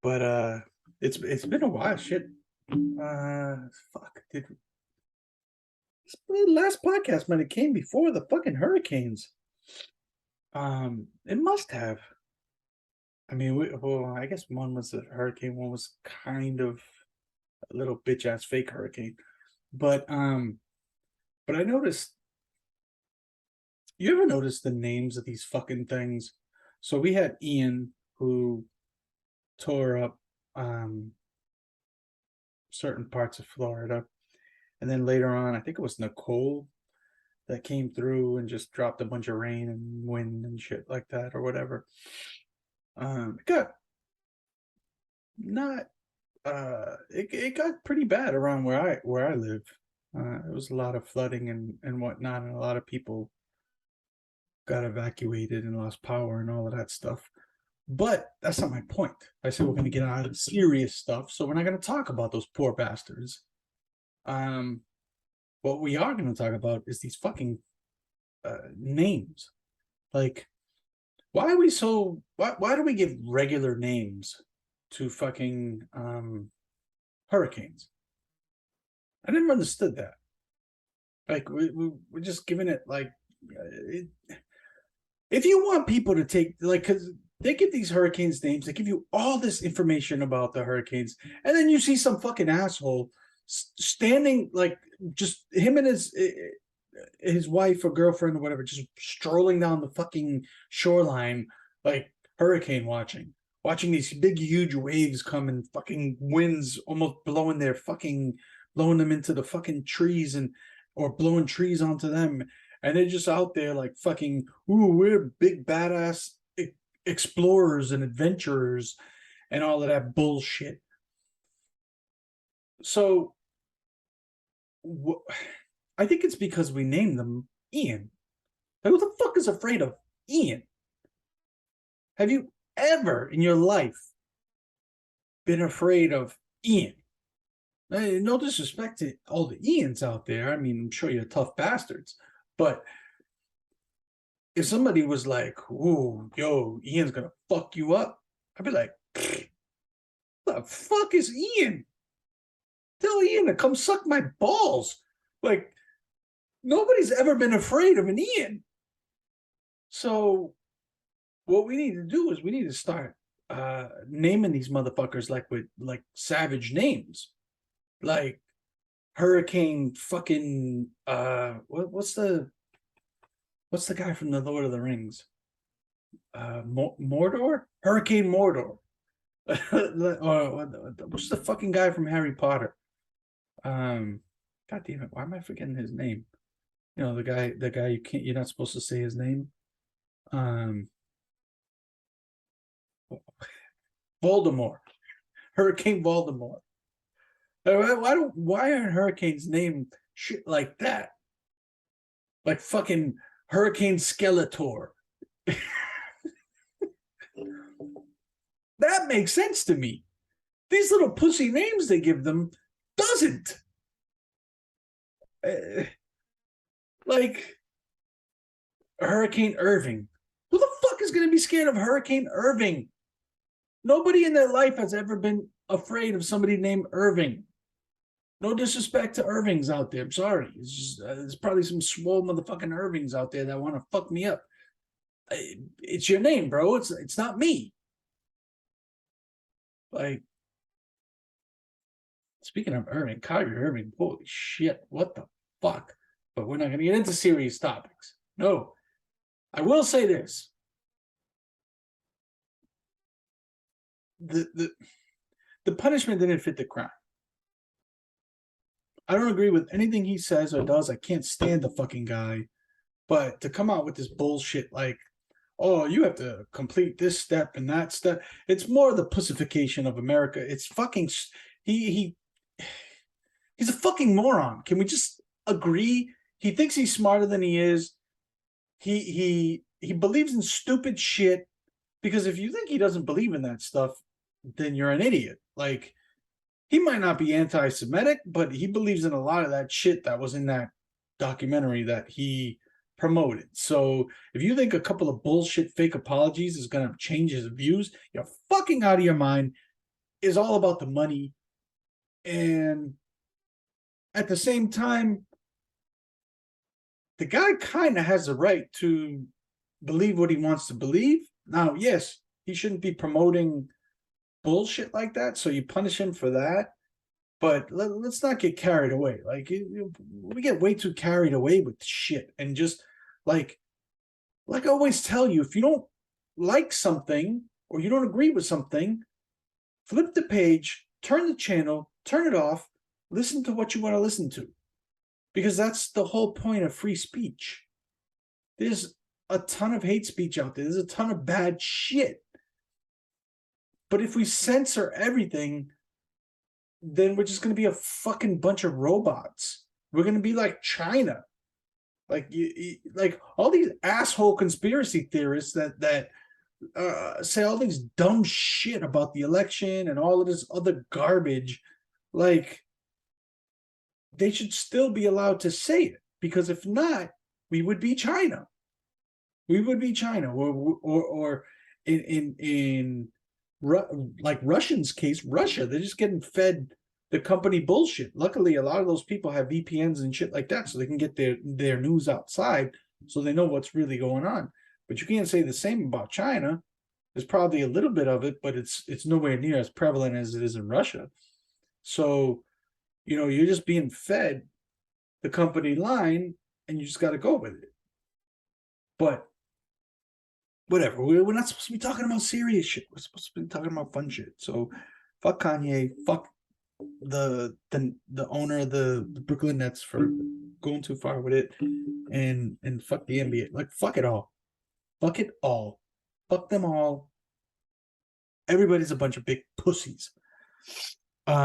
But it's been a while. Shit. Fuck. Did the last podcast might have came before the fucking hurricanes. It must have. I mean, well, I guess one was a hurricane, one was kind of a little bitch ass fake hurricane. But but I noticed. You ever notice the names of these fucking things? So we had Ian who tore up certain parts of Florida, and then later on, I think it was Nicole that came through and just dropped a bunch of rain and wind and shit like that or whatever. It got not it got pretty bad around where I live. There was a lot of flooding and whatnot, and a lot of people got evacuated and lost power and all of that stuff. But that's not my point. I said we're going to get out of serious stuff, so we're not going to talk about those poor bastards. What we are going to talk about is these fucking names. Like, why are we so? Why do we give regular names to fucking hurricanes? I never understood that. Like, we're just giving it like. If you want people to take, like, because they give these hurricanes names, they give you all this information about the hurricanes, and then you see some fucking asshole standing, like, just him and his wife or girlfriend or whatever, just strolling down the fucking shoreline, like hurricane watching these big huge waves come and fucking winds almost blowing them into the fucking trees, and or blowing trees onto them, and they're just out there like fucking, ooh, we're big badass explorers and adventurers and all of that bullshit. So I think it's because we named them Ian. Like, who the fuck is afraid of Ian? Have you ever in your life been afraid of Ian? No disrespect to all the Ians out there. I mean, I'm sure you're tough bastards. But if somebody was like, "Ooh, yo, Ian's gonna fuck you up," I'd be like, "The fuck is Ian? Tell Ian to come suck my balls." Like, nobody's ever been afraid of an Ian. So what we need to do is we need to start naming these motherfuckers like with like savage names, like Hurricane fucking what's the guy from the Lord of the Rings? Mordor? Hurricane Mordor. Or what's the fucking guy from Harry Potter? God damn it, why am I forgetting his name? You know, the guy you're not supposed to say his name. Voldemort. Hurricane Voldemort. Why aren't hurricanes named shit like that? Like fucking Hurricane Skeletor. That makes sense to me. These little pussy names they give them doesn't. Like Hurricane Irving. Who the fuck is going to be scared of Hurricane Irving? Nobody in their life has ever been afraid of somebody named Irving. No disrespect to Irvings out there. I'm sorry. It's just there's probably some swole motherfucking Irvings out there that want to fuck me up. It's your name, bro. It's not me. Like, speaking of Irving, Kyrie Irving, holy shit, what the fuck? But we're not going to get into serious topics. No. I will say this. The punishment didn't fit the crime. I don't agree with anything he says or does. I can't stand the fucking guy. But to come out with this bullshit like, oh, you have to complete this step and that step. It's more the pussification of America. It's fucking he's a fucking moron. Can we just agree? He thinks he's smarter than he is. He believes in stupid shit, because if you think he doesn't believe in that stuff, then you're an idiot. Like, he might not be anti-Semitic, but he believes in a lot of that shit that was in that documentary that he promoted. So if you think a couple of bullshit fake apologies is going to change his views, you're fucking out of your mind. is all about the money. And at the same time, the guy kind of has the right to believe what he wants to believe. Now, yes, he shouldn't be promoting bullshit like that, so you punish him for that. But let's not get carried away. Like, we get way too carried away with shit, and just like I always tell you, if you don't like something or you don't agree with something, flip the page, turn the channel, turn it off, listen to what you want to listen to, because that's the whole point of free speech. There's a ton of hate speech out there. There's a ton of bad shit. But if we censor everything, then we're just going to be a fucking bunch of robots. We're going to be like China. Like like all these asshole conspiracy theorists that say all these dumb shit about the election and all of this other garbage. Like, they should still be allowed to say it, because if not, we would be China. We would be China, or in like Russians' case, Russia. They're just getting fed the company bullshit. Luckily, a lot of those people have VPNs and shit like that, so they can get their news outside, so they know what's really going on. But you can't say the same about China. There's probably a little bit of it, but it's nowhere near as prevalent as it is in Russia. So, you're just being fed the company line, and you just got to go with it. But whatever, we're not supposed to be talking about serious shit. We're supposed to be talking about fun shit. So fuck Kanye, fuck the owner of the Brooklyn Nets for going too far with it, and fuck the NBA. Like, fuck it all. Fuck it all. Fuck them all. Everybody's a bunch of big pussies.